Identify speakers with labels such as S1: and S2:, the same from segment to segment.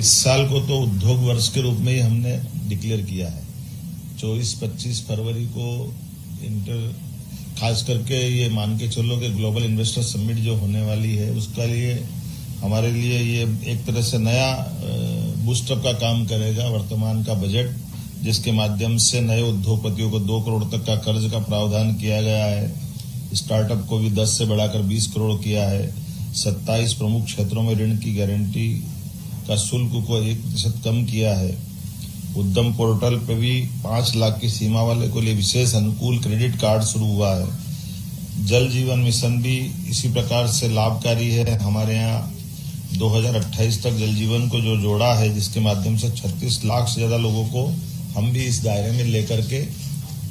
S1: इस साल को तो उद्योग वर्ष के रूप में ही हमने डिक्लेयर किया है। 24-25 फरवरी को खास करके ये मान के चलो कि ग्लोबल इन्वेस्टर समिट जो होने वाली है उसका लिए हमारे लिए ये एक तरह से नया बूस्टअप का काम करेगा। वर्तमान का बजट जिसके माध्यम से नए उद्योगपतियों को 2 करोड़ तक का कर्ज का प्रावधान किया गया है, स्टार्टअप को भी 10 से बढ़ाकर 20 करोड़ किया है, 27 प्रमुख क्षेत्रों में ऋण की गारंटी का शुल्क को 1% कम किया है, उद्यम पोर्टल पे भी 5 लाख की सीमा वाले को लिए विशेष अनुकूल क्रेडिट कार्ड शुरू हुआ है। जल जीवन मिशन भी इसी प्रकार से लाभकारी है। हमारे यहाँ 2028 तक जल जीवन को जो जोड़ा है, जिसके माध्यम से 36 लाख से ज्यादा लोगों को हम भी इस दायरे में लेकर के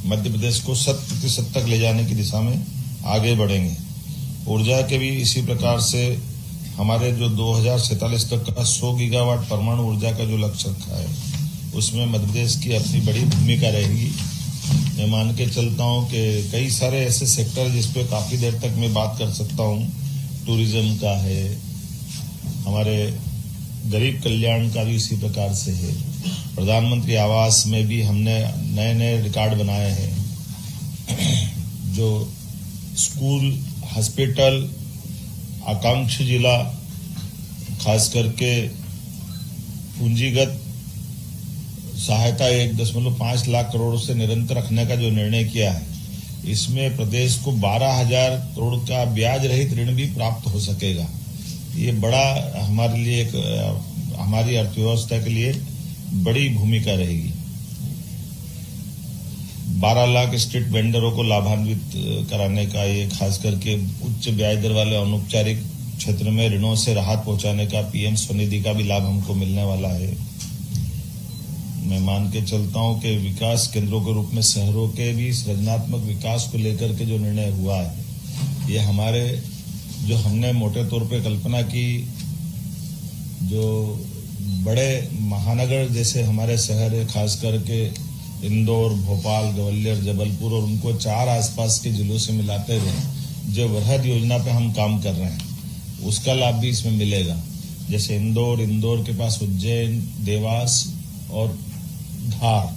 S1: मध्य प्रदेश को 100% तक ले जाने की दिशा में आगे बढ़ेंगे। ऊर्जा के भी इसी प्रकार से हमारे जो 2047 तक का 100 गीगावाट परमाणु ऊर्जा का जो लक्ष्य रखा है, उसमें मध्य प्रदेश की अपनी बड़ी भूमिका रहेगी। मैं मान के चलता हूं कि कई सारे ऐसे सेक्टर जिस पे काफी देर तक मैं बात कर सकता हूं। टूरिज्म का है, हमारे गरीब कल्याण का भी इसी प्रकार से है। प्रधानमंत्री आवास में भी हमने नए नए रिकॉर्ड बनाए हैं। जो स्कूल, हॉस्पिटल, आकांक्षी जिला, खास करके पूंजीगत सहायता 1.5 लाख करोड़ से निरंतर रखने का जो निर्णय किया है, इसमें प्रदेश को 12,000 करोड़ का ब्याज रहित ऋण भी प्राप्त हो सकेगा। ये बड़ा हमारे लिए हमारी अर्थव्यवस्था के लिए बड़ी भूमिका रहेगी। 12 लाख स्ट्रीट वेंडरों को लाभान्वित कराने का, ये खास करके उच्च ब्याज दर वाले अनौपचारिक क्षेत्र में ऋणों से राहत पहुंचाने का पीएम स्वनिधि का भी लाभ हमको मिलने वाला है। मैं मान के चलता हूं कि विकास केंद्रों के रूप में शहरों के भी सृजनात्मक विकास को लेकर के जो निर्णय हुआ है, ये हमारे जो हमने मोटे तौर पे कल्पना की, जो बड़े महानगर जैसे हमारे शहर है, खास करके इंदौर, भोपाल, ग्वालियर, जबलपुर और उनको 4 आसपास के जिलों से मिलाते हुए जो वृहद योजना पे हम काम कर रहे हैं, उसका लाभ भी इसमें मिलेगा। जैसे इंदौर के पास उज्जैन, देवास और धार,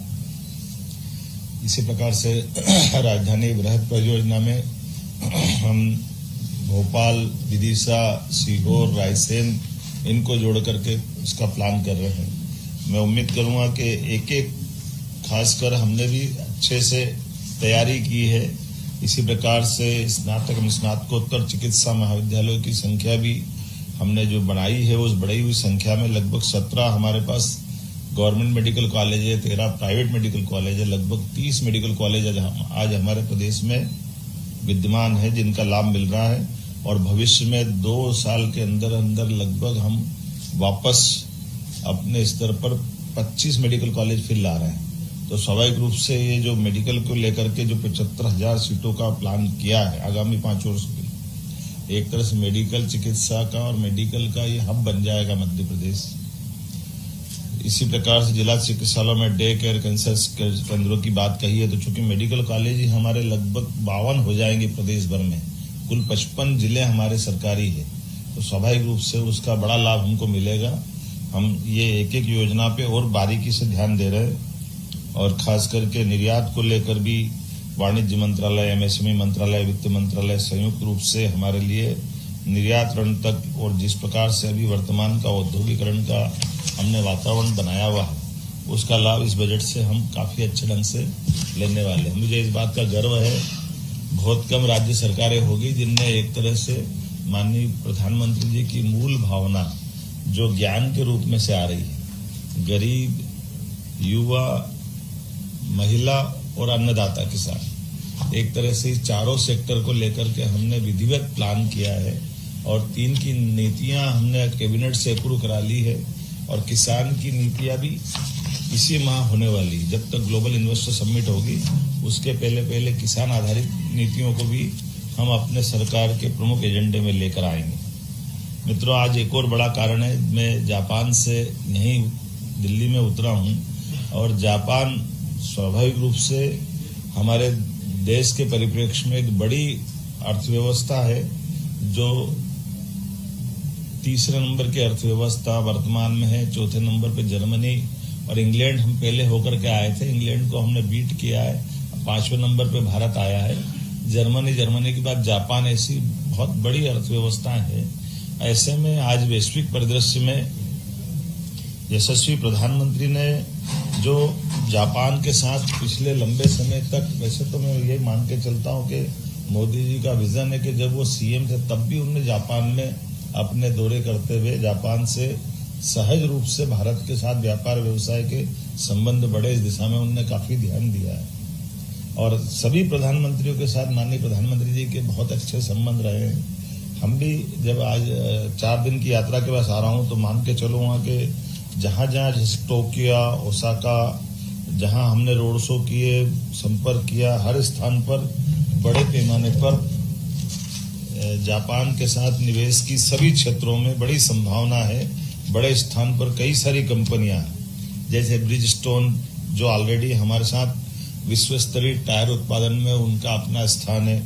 S1: इसी प्रकार से राजधानी वृहद परियोजना में हम भोपाल, विदिशा, सीहोर, रायसेन इनको जोड़ करके इसका प्लान कर रहे हैं। मैं उम्मीद करूंगा कि एक खासकर हमने भी अच्छे से तैयारी की है। इसी प्रकार से स्नातक एवं स्नातकोत्तर चिकित्सा महाविद्यालयों की संख्या भी हमने जो बढ़ाई है, उस बढ़ी हुई संख्या में लगभग 17 हमारे पास गवर्नमेंट मेडिकल कॉलेज है, 13 प्राइवेट मेडिकल कॉलेज है, लगभग 30 मेडिकल कॉलेज आज हमारे प्रदेश में विद्यमान है, जिनका लाभ मिल रहा है। और भविष्य में 2 साल के अंदर लगभग हम वापस अपने स्तर पर 25 मेडिकल कॉलेज फिर ला रहे हैं। तो स्वाभाविक रूप से ये जो मेडिकल को लेकर के जो 75,000 सीटों का प्लान किया है आगामी 5 वर्ष के लिए, एक तरह से मेडिकल चिकित्सा का और मेडिकल का ये हब बन जाएगा मध्य प्रदेश। इसी प्रकार से जिला चिकित्सालयों में डे केयर कैंसर केंद्रों की बात कही है, तो चूंकि मेडिकल कॉलेज ही हमारे लगभग 52 हो जाएंगे प्रदेश भर में, कुल 55 जिले हमारे सरकारी है, तो स्वाभाविक रूप से उसका बड़ा लाभ हमको मिलेगा। हम ये एक योजना पे और बारीकी से ध्यान दे रहे हैं। और खास करके निर्यात को लेकर भी वाणिज्य मंत्रालय, एमएसएमई मंत्रालय, वित्त मंत्रालय संयुक्त रूप से हमारे लिए निर्यात ऋण तक, और जिस प्रकार से अभी वर्तमान का औद्योगिकरण का हमने वातावरण बनाया हुआ है, उसका लाभ इस बजट से हम काफी अच्छे ढंग से लेने वाले हैं। मुझे इस बात का गर्व है, बहुत कम राज्य सरकारें होगी जिनने एक तरह से माननीय प्रधानमंत्री जी की मूल भावना जो ज्ञान के रूप में से आ रही है, गरीब, युवा, महिला और अन्नदाता किसान, एक तरह से इस चारों सेक्टर को लेकर के हमने विधिवत प्लान किया है। और 3 की नीतियां हमने कैबिनेट से अप्रूव करा ली है, और किसान की नीतियां भी इसी माह होने वाली। जब तक ग्लोबल इन्वेस्टर समिट होगी, उसके पहले किसान आधारित नीतियों को भी हम अपने सरकार के प्रमुख एजेंडे में लेकर आएंगे। मित्रों, आज एक और बड़ा कारण है, मैं जापान से यहीं दिल्ली में उतरा हूं, और जापान स्वाभाविक रूप से हमारे देश के परिप्रेक्ष्य में एक बड़ी अर्थव्यवस्था है, जो तीसरे नंबर की अर्थव्यवस्था वर्तमान में है, चौथे नंबर पे जर्मनी और इंग्लैंड हम पहले होकर के आए थे, इंग्लैंड को हमने बीट किया है, 5वें नंबर पे भारत आया है। जर्मनी के बाद जापान, ऐसी बहुत बड़ी अर्थव्यवस्था है। ऐसे में आज वैश्विक परिदृश्य में यशस्वी प्रधानमंत्री ने जो जापान के साथ पिछले लंबे समय तक, वैसे तो मैं ये मान के चलता हूं कि मोदी जी का विजन है कि जब वो सीएम थे तब भी उन्होंने जापान में अपने दौरे करते हुए जापान से सहज रूप से भारत के साथ व्यापार व्यवसाय के संबंध बढ़े, इस दिशा में उन्होंने काफी ध्यान दिया है। और सभी प्रधानमंत्रियों के साथ माननीय प्रधानमंत्री जी के बहुत अच्छे संबंध रहे हैं। हम भी जब आज 4 दिन की यात्रा के पास आ रहा हूं तो मान के चलूंगा कि जहां जैसे टोक्यो, ओसाका, जहां हमने रोड शो किए, संपर्क किया, हर स्थान पर बड़े पैमाने पर जापान के साथ निवेश की सभी क्षेत्रों में बड़ी संभावना है। बड़े स्थान पर कई सारी कंपनियां जैसे ब्रिजस्टोन, जो ऑलरेडी हमारे साथ विश्व स्तरीय टायर उत्पादन में उनका अपना स्थान है,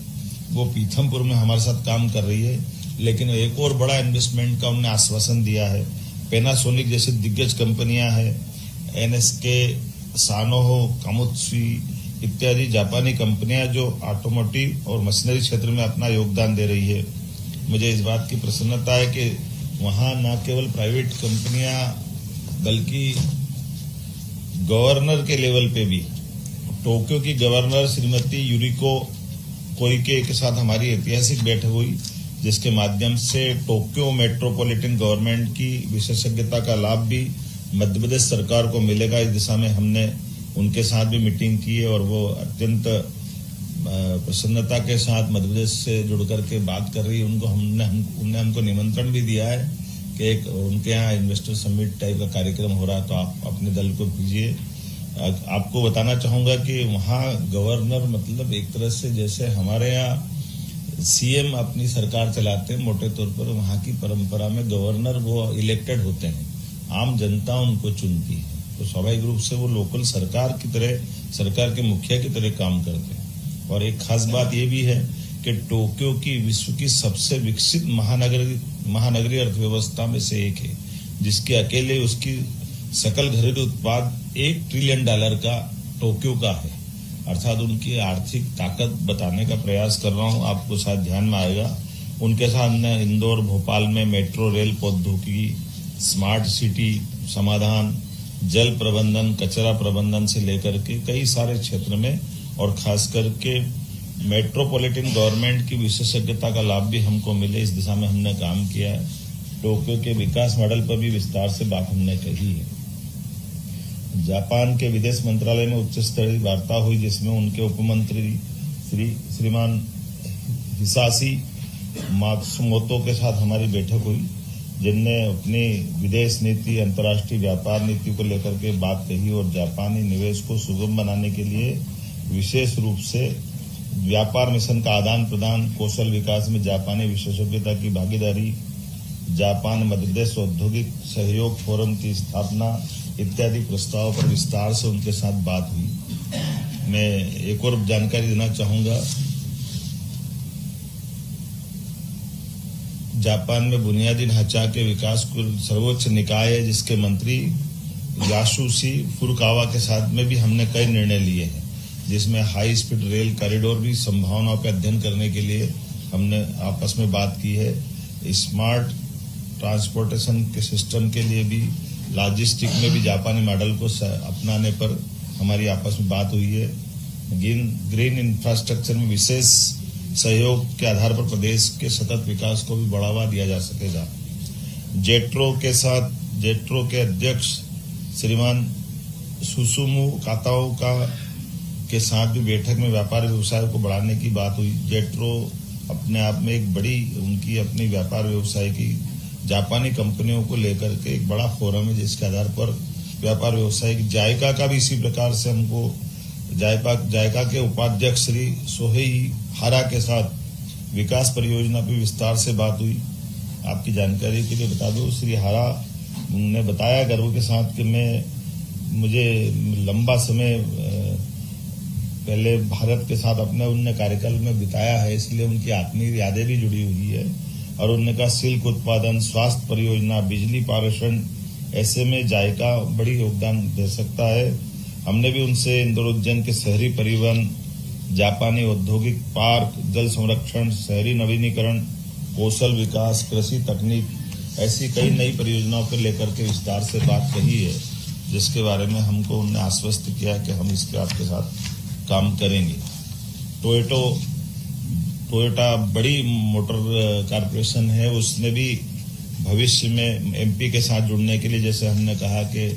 S1: वो पीथमपुर में हमारे साथ काम कर रही है। लेकिन एक और बड़ा इन्वेस्टमेंट का उन्होंने आश्वासन दिया है। पैनासोनिक जैसी दिग्गज कंपनियां हैं, एनएसके, सानोहो, कामुत्सुई इत्यादि जापानी कंपनियां जो ऑटोमोटिव और मशीनरी क्षेत्र में अपना योगदान दे रही है। मुझे इस बात की प्रसन्नता है कि वहां न केवल प्राइवेट कंपनियां बल्कि गवर्नर के लेवल पे भी, टोक्यो की गवर्नर श्रीमती यूरिको कोइके के साथ हमारी ऐतिहासिक बैठक हुई, जिसके माध्यम से टोक्यो मेट्रोपॉलिटन गवर्नमेंट की विशेषज्ञता का लाभ भी मध्य प्रदेश सरकार को मिलेगा। इस दिशा में हमने उनके साथ भी मीटिंग की है और वो अत्यंत प्रसन्नता के साथ मध्य प्रदेश से जुड़ करके बात कर रही है। उन्होंने हमको निमंत्रण भी दिया है कि एक उनके यहाँ इन्वेस्टर समिट टाइप का कार्यक्रम हो रहा है, तो आप अपने दल को भेजिए। आपको बताना चाहूंगा कि वहाँ गवर्नर मतलब एक तरह से जैसे हमारे यहाँ सीएम अपनी सरकार चलाते हैं, मोटे तौर पर वहाँ की परंपरा में गवर्नर वो इलेक्टेड होते हैं, आम जनता उनको चुनती है, तो स्वाभाविक रूप से वो लोकल सरकार की तरह, सरकार के मुखिया की तरह काम करते हैं। और एक खास बात ये भी है कि टोक्यो की विश्व की सबसे विकसित महानगरीय अर्थव्यवस्था में से एक है, जिसके अकेले उसकी सकल घरेलू उत्पाद $1 ट्रिलियन का टोक्यो का है। अर्थात उनकी आर्थिक ताकत बताने का प्रयास कर रहा हूं, आपको शायद ध्यान में आएगा। उनके साथ हमने इंदौर, भोपाल में मेट्रो रेल प्रौद्योगिकी, स्मार्ट सिटी समाधान, जल प्रबंधन, कचरा प्रबंधन से लेकर के कई सारे क्षेत्र में, और खास करके मेट्रोपॉलिटन गवर्नमेंट की विशेषज्ञता का लाभ भी हमको मिले, इस दिशा में हमने काम किया है। टोक्यो के विकास मॉडल पर भी विस्तार से बात हमने कही है। जापान के विदेश मंत्रालय में उच्च स्तरीय वार्ता हुई, जिसमें उनके उपमंत्री श्रीमान हिसाशी मात्सुमोतो के साथ हमारी बैठक हुई, जिनने अपनी विदेश नीति, अंतर्राष्ट्रीय व्यापार नीति को लेकर के बात कही और जापानी निवेश को सुगम बनाने के लिए विशेष रूप से व्यापार मिशन का आदान प्रदान, कौशल विकास में जापानी विशेषज्ञता की भागीदारी, जापान मध्य प्रदेश औद्योगिक सहयोग फोरम की स्थापना इत्यादि प्रस्ताव पर विस्तार से उनके साथ बात हुई। मैं एक और जानकारी देना चाहूंगा, जापान में बुनियादी ढांचा के विकास को सर्वोच्च निकाय है, जिसके मंत्री यासुशी फुरुकावा के साथ में भी हमने कई निर्णय लिए हैं, जिसमें हाई स्पीड रेल कॉरिडोर भी संभावनाओं पर अध्ययन करने के लिए हमने आपस में बात की है। स्मार्ट ट्रांसपोर्टेशन के सिस्टम के लिए भी, लॉजिस्टिक में भी जापानी मॉडल को अपनाने पर हमारी आपस में बात हुई है। ग्रीन इंफ्रास्ट्रक्चर में विशेष सहयोग के आधार पर प्रदेश के सतत विकास को भी बढ़ावा दिया जा सकेगा। जेट्रो के अध्यक्ष श्रीमान सुसुमु काताओ के साथ भी बैठक में व्यापार व्यवसाय को बढ़ाने की बात हुई। जेट्रो अपने आप में एक बड़ी, उनकी अपनी व्यापार व्यवसाय की जापानी कंपनियों को लेकर के एक बड़ा फोरम है, जिसके आधार पर व्यापार व्यवसाय की, जायका का भी इसी प्रकार से हमको जायका के उपाध्यक्ष श्री सोहेई हारा के साथ विकास परियोजना पर विस्तार से बात हुई। आपकी जानकारी के लिए बता दूं, श्री हारा ने बताया गर्व के साथ कि मुझे लंबा समय पहले भारत के साथ अपने उनने कार्यकाल में बिताया है, इसलिए उनकी आत्मीय यादें भी जुड़ी हुई है। और उन्होंने कहा सिल्क उत्पादन, स्वास्थ्य परियोजना, बिजली पारेषण, ऐसे में जायका बड़ी योगदान दे सकता है। हमने भी उनसे इंदौर उज्जैन के शहरी परिवहन, जापानी औद्योगिक पार्क, जल संरक्षण, शहरी नवीनीकरण, कौशल विकास, कृषि तकनीक, ऐसी कई नई परियोजनाओं को लेकर के विस्तार से बात कही है, जिसके बारे में हमको उन्होंने आश्वस्त किया कि हम इस पे आपके साथ काम करेंगे। टोयोटा बड़ी मोटर कारपोरेशन है, उसने भी भविष्य में एमपी के साथ जुड़ने के लिए, जैसे हमने कहा कि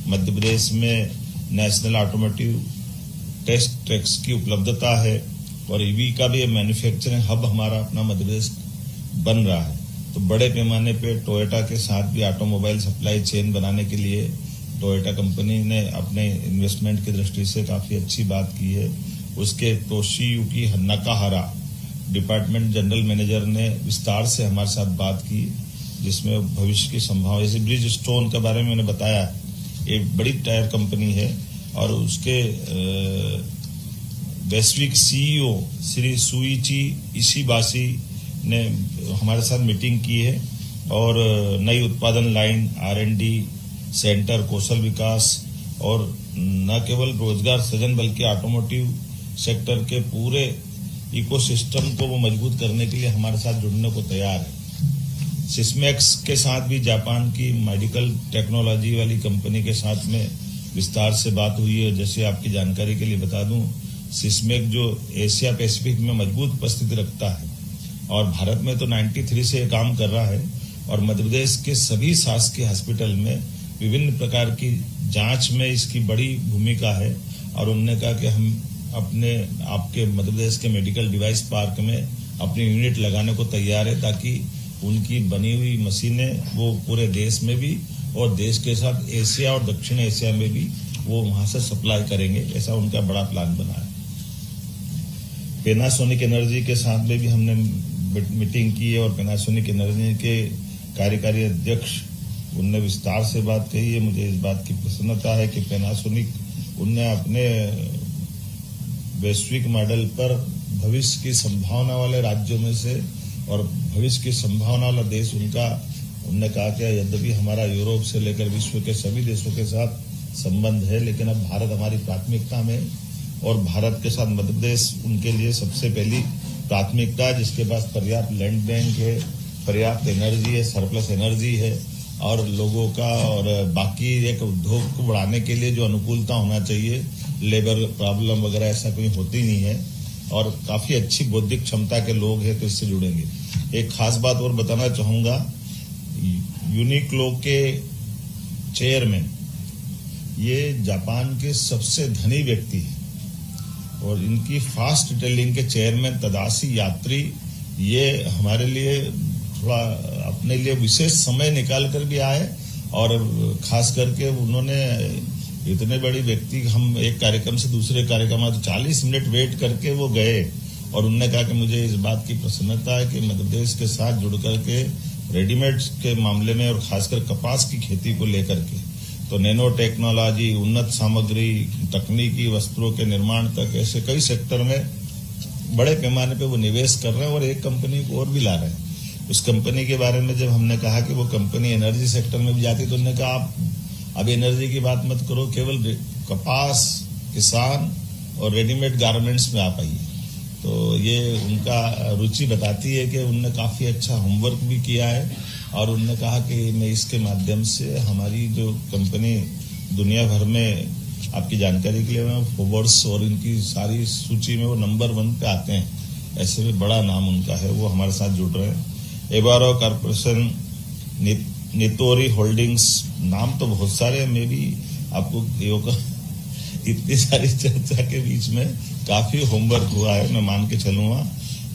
S1: मध्य प्रदेश में नेशनल ऑटोमोटिव टेस्ट ट्रैक्स की उपलब्धता है और ईवी का भी मैन्युफैक्चरिंग हब हमारा अपना मध्य प्रदेश बन रहा है, तो बड़े पैमाने पे टोयोटा के साथ भी ऑटोमोबाइल सप्लाई चेन बनाने के लिए टोयोटा कंपनी ने अपने इन्वेस्टमेंट की दृष्टि से काफी अच्छी बात की है। उसके तोशियुकी नकाहारा डिपार्टमेंट जनरल मैनेजर ने विस्तार से हमारे साथ बात की, जिसमें भविष्य की संभावना, जैसे ब्रिज स्टोन के बारे में मैंने बताया, एक बड़ी टायर कंपनी है और उसके वैश्विक सीईओ श्री सुइची इशिबाशी ने हमारे साथ मीटिंग की है और नई उत्पादन लाइन, R&D सेंटर, कौशल विकास और न केवल रोजगार सृजन बल्कि ऑटोमोटिव सेक्टर के पूरे इकोसिस्टम को वो मजबूत करने के लिए हमारे साथ जुड़ने को तैयार है। सिस्मेक्स के साथ भी जापान की मेडिकल टेक्नोलॉजी वाली कंपनी के साथ में विस्तार से बात हुई है। जैसे आपकी जानकारी के लिए बता दूं, सिस्मेक जो एशिया पैसिफिक में मजबूत उपस्थिति रखता है और भारत में तो 93 से काम कर रहा है और मध्य प्रदेश के सभी शासकीय हॉस्पिटल में विभिन्न प्रकार की जांच में इसकी बड़ी भूमिका है और उन्होंने कहा कि हम अपने आपके मध्य प्रदेश के मेडिकल डिवाइस पार्क में अपनी यूनिट लगाने को तैयार है, ताकि उनकी बनी हुई मशीनें वो पूरे देश में भी और देश के साथ एशिया और दक्षिण एशिया में भी वो वहां से सप्लाई करेंगे। ऐसा उनका बड़ा प्लान बना है। पैनासोनिक एनर्जी के साथ में भी हमने मीटिंग की है और पैनासोनिक एनर्जी के कार्यकारी अध्यक्ष उनने विस्तार से बात कही है। मुझे इस बात की प्रसन्नता है कि पैनासोनिक उनने अपने वैश्विक मॉडल पर भविष्य की संभावना वाले राज्यों में से और भविष्य की संभावना वाला देश उनने कहा कि यद्यपि हमारा यूरोप से लेकर विश्व के सभी देशों के साथ संबंध है, लेकिन अब भारत हमारी प्राथमिकता में और भारत के साथ मध्य प्रदेश उनके लिए सबसे पहली प्राथमिकता है, जिसके पास पर्याप्त लैंड बैंक है, पर्याप्त एनर्जी है, सरप्लस एनर्जी है और लोगों का और बाकी एक उद्योग को बढ़ाने के लिए जो अनुकूलता होना चाहिए, लेबर प्रॉब्लम वगैरह ऐसा कोई होती नहीं है और काफी अच्छी बौद्धिक क्षमता के लोग हैं, तो इससे जुड़ेंगे। एक खास बात और बताना चाहूंगा, यूनिक्लो के चेयरमैन ये जापान के सबसे धनी व्यक्ति हैं और इनकी फास्ट रिटेलिंग के चेयरमैन तदाशी यात्री ये हमारे लिए थोड़ा अपने लिए विशेष समय निकाल कर भी आए और खास करके उन्होंने इतने बड़ी व्यक्ति, हम एक कार्यक्रम से दूसरे कार्यक्रम में 40 मिनट वेट करके वो गए और उन्होंने कहा कि मुझे इस बात की प्रसन्नता है कि मध्य प्रदेश के साथ जुड़ करके रेडीमेड के मामले में और खासकर कपास की खेती को लेकर के तो नैनो टेक्नोलॉजी, उन्नत सामग्री, तकनीकी वस्त्रों के निर्माण तक ऐसे कई सेक्टर में बड़े पैमाने पे वो निवेश कर रहे हैं और एक कंपनी को और भी ला रहे हैं। उस कंपनी के बारे में जब हमने कहा कि वो कंपनी एनर्जी सेक्टर में भी जाती तो उन्होंने कहा आप अब एनर्जी की बात मत करो, केवल कपास, किसान और रेडीमेड गारमेंट्स में आप आइए। तो ये उनका रुचि बताती है कि उनने काफी अच्छा होमवर्क भी किया है और उन्होंने कहा कि मैं इसके माध्यम से हमारी जो कंपनी दुनिया भर में, आपकी जानकारी के लिए मैं फोर्ब्स और इनकी सारी सूची में वो नंबर 1 पे आते हैं, ऐसे में बड़ा नाम उनका है, वो हमारे साथ जुड़ रहे हैं। एबारो कॉर्पोरेशन, नितोरी होल्डिंग्स, नाम तो बहुत सारे हैं, मैं भी आपको इतनी सारी चर्चा के बीच में काफी होमवर्क हुआ है, मैं मान के चलूंगा।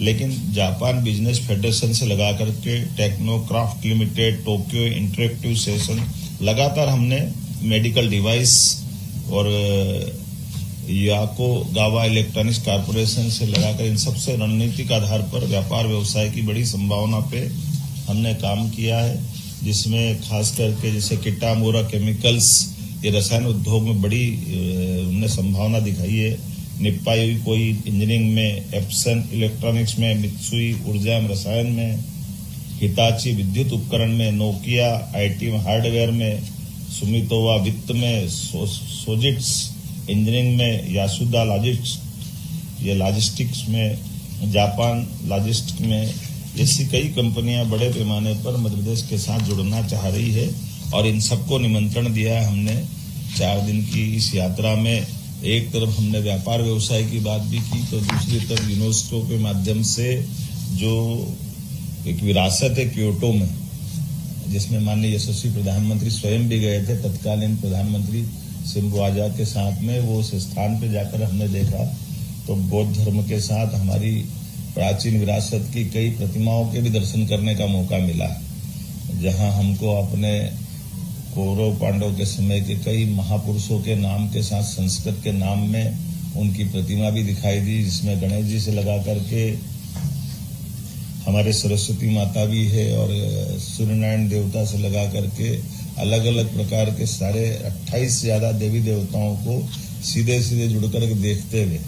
S1: लेकिन जापान बिजनेस फेडरेशन से लगा करके Technocraft limited, Tokyo interactive session, लगातार हमने मेडिकल डिवाइस और याकोगावा इलेक्ट्रॉनिक्स कॉर्पोरेशन से लगाकर इन सबसे रणनीतिक आधार पर व्यापार व्यवसाय की बड़ी संभावना पे हमने काम किया है, जिसमें खास करके जैसे किटामुरा केमिकल्स, ये रसायन उद्योग में बड़ी उन्होंने संभावना दिखाई है। निप्पाई कोई इंजीनियरिंग में, एप्सन इलेक्ट्रॉनिक्स में, मित्सुई ऊर्जा में, रसायन में, हिताची विद्युत उपकरण में, नोकिया आईटी हार्डवेयर में, सुमितोवा वित्त में, सोजिट्स इंजीनियरिंग में, यासुदा लॉजिस्टिक्स में, जापान लॉजिस्टिक्स में, ऐसी कई कंपनियां बड़े पैमाने पर मध्य प्रदेश के साथ जुड़ना चाह रही है और इन सबको निमंत्रण दिया है हमने 4 दिन की इस यात्रा में। एक तरफ हमने व्यापार व्यवसाय की बात भी की तो दूसरी तरफ यूनेस्को के माध्यम से जो एक विरासत है क्योटो में, जिसमें माननीय यशस्वी प्रधानमंत्री स्वयं भी गए थे, तत्कालीन प्रधानमंत्री सिम्बुआजा के साथ में, वो उस स्थान पे जाकर हमने देखा तो बौद्ध धर्म के साथ हमारी प्राचीन विरासत की कई प्रतिमाओं के भी दर्शन करने का मौका मिला, जहां हमको अपने कौरव पांडव के समय के कई महापुरुषों के नाम के साथ संस्कृत के नाम में उनकी प्रतिमा भी दिखाई दी, जिसमें गणेश जी से लगा करके हमारे सरस्वती माता भी है और सूर्यनारायण देवता से लगा करके अलग अलग प्रकार के सारे 28 से ज्यादा देवी देवताओं को सीधे सीधे जुड़ करके देखते हुए,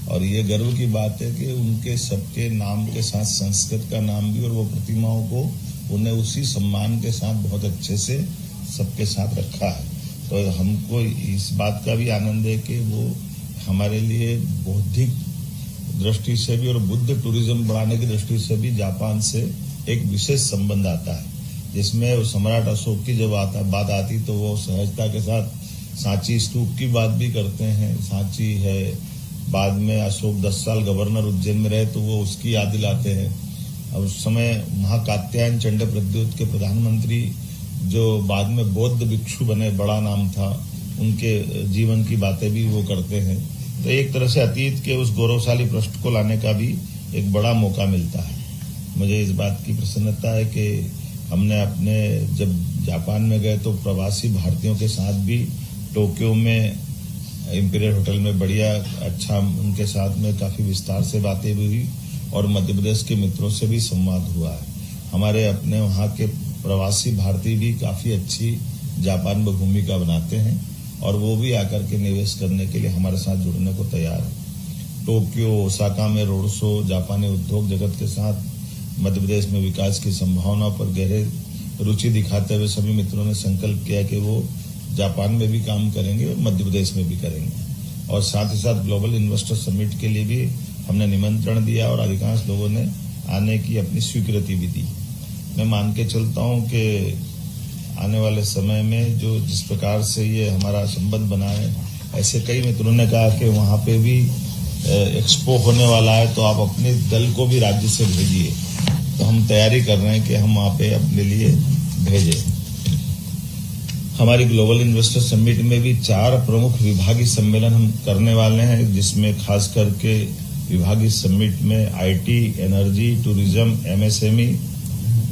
S1: और ये गर्व की बात है कि उनके सबके नाम के साथ संस्कृत का नाम भी और वो प्रतिमाओं को उन्हें उसी सम्मान के साथ बहुत अच्छे से सबके साथ रखा है। तो हमको इस बात का भी आनंद है कि वो हमारे लिए बौद्धिक दृष्टि से भी और बुद्ध टूरिज्म बढ़ाने की दृष्टि से भी जापान से एक विशेष संबंध आता है, जिसमें सम्राट अशोक की जब बात आती तो वो सहजता के साथ सांची स्तूप की बात भी करते हैं। सांची है, बाद में अशोक 10 साल गवर्नर उज्जैन में रहे तो वो उसकी याद दिलाते हैं। अब उस समय महाकात्यायन चंड प्रद्योत के प्रधानमंत्री जो बाद में बौद्ध भिक्षु बने, बड़ा नाम था, उनके जीवन की बातें भी वो करते हैं। तो एक तरह से अतीत के उस गौरवशाली पृष्ठ को लाने का भी एक बड़ा मौका मिलता है। मुझे इस बात की प्रसन्नता है कि हमने अपने जब जापान में गए तो प्रवासी भारतीयों के साथ भी टोक्यो में इंपीरियल होटल में बढ़िया अच्छा उनके साथ में काफी विस्तार से बातें भी हुई और मध्य प्रदेश के मित्रों से भी संवाद हुआ है। हमारे अपने वहाँ के प्रवासी भारतीय भी काफी अच्छी जापान में भूमिका बनाते हैं और वो भी आकर के निवेश करने के लिए हमारे साथ जुड़ने को तैयार है। टोक्यो, ओसाका में रोड शो, जापानी उद्योग जगत के साथ मध्य प्रदेश में विकास की संभावना पर गहरे रुचि दिखाते हुए सभी मित्रों ने संकल्प किया कि वो जापान में भी काम करेंगे और मध्य प्रदेश में भी करेंगे। और साथ ही साथ ग्लोबल इन्वेस्टर समिट के लिए भी हमने निमंत्रण दिया और अधिकांश लोगों ने आने की अपनी स्वीकृति भी दी। मैं मान के चलता हूं कि आने वाले समय में जो जिस प्रकार से ये हमारा संबंध बना है, ऐसे कई मित्रों ने कहा कि वहां पे भी एक्सपो होने वाला है तो आप अपने दल को भी राज्य से भेजिए। तो हम तैयारी कर रहे हैं कि हम वहां पे अपने लिए भेजें। हमारी ग्लोबल इन्वेस्टर समिट में भी 4 प्रमुख विभागीय सम्मेलन हम करने वाले हैं, जिसमें खास करके विभागीय समिट में आईटी, एनर्जी, टूरिज्म, एमएसएमई,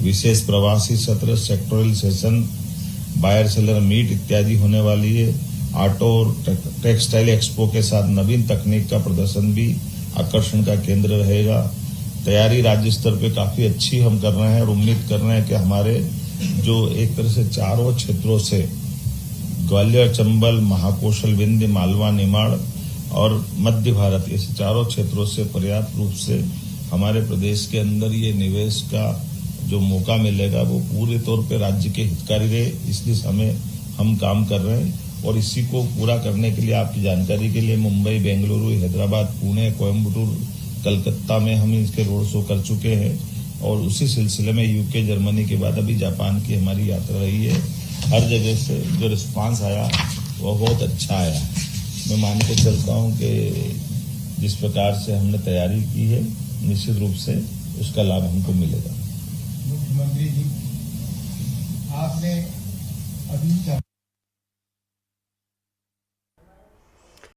S1: विशेष प्रवासी सत्र, sectoral session, buyer seller meet इत्यादि होने वाली है। ऑटो और टेक्सटाइल एक्सपो के साथ नवीन तकनीक का प्रदर्शन भी आकर्षण का केंद्र रहेगा। तैयारी राज्य स्तर पे काफी अच्छी हम कर रहे हैं और उम्मीद कर रहे हैं कि हमारे जो एक तरह से चारों क्षेत्रों से ग्वालियर, चंबल, महाकौशल, विंध्य, मालवा, निमाड़ और मध्य भारत, ऐसे चारों क्षेत्रों से पर्याप्त रूप से हमारे प्रदेश के अंदर ये निवेश का जो मौका मिलेगा वो पूरे तौर पे राज्य के हितकारी रहे, इस दिशा में हम काम कर रहे हैं। और इसी को पूरा करने के लिए आपकी जानकारी के लिए मुंबई, बेंगलुरु, हैदराबाद, पुणे, कोयम्बटूर, कलकत्ता में हम इसके रोड शो कर चुके हैं और उसी सिलसिले में यूके, जर्मनी के बाद अभी जापान की हमारी यात्रा रही है। हर जगह से जो रिस्पांस आया वो बहुत अच्छा आया। मैं मान के चलता हूँ कि जिस प्रकार से हमने तैयारी की है निश्चित रूप से उसका लाभ हमको मिलेगा।
S2: मुख्यमंत्री जी, आपने अभी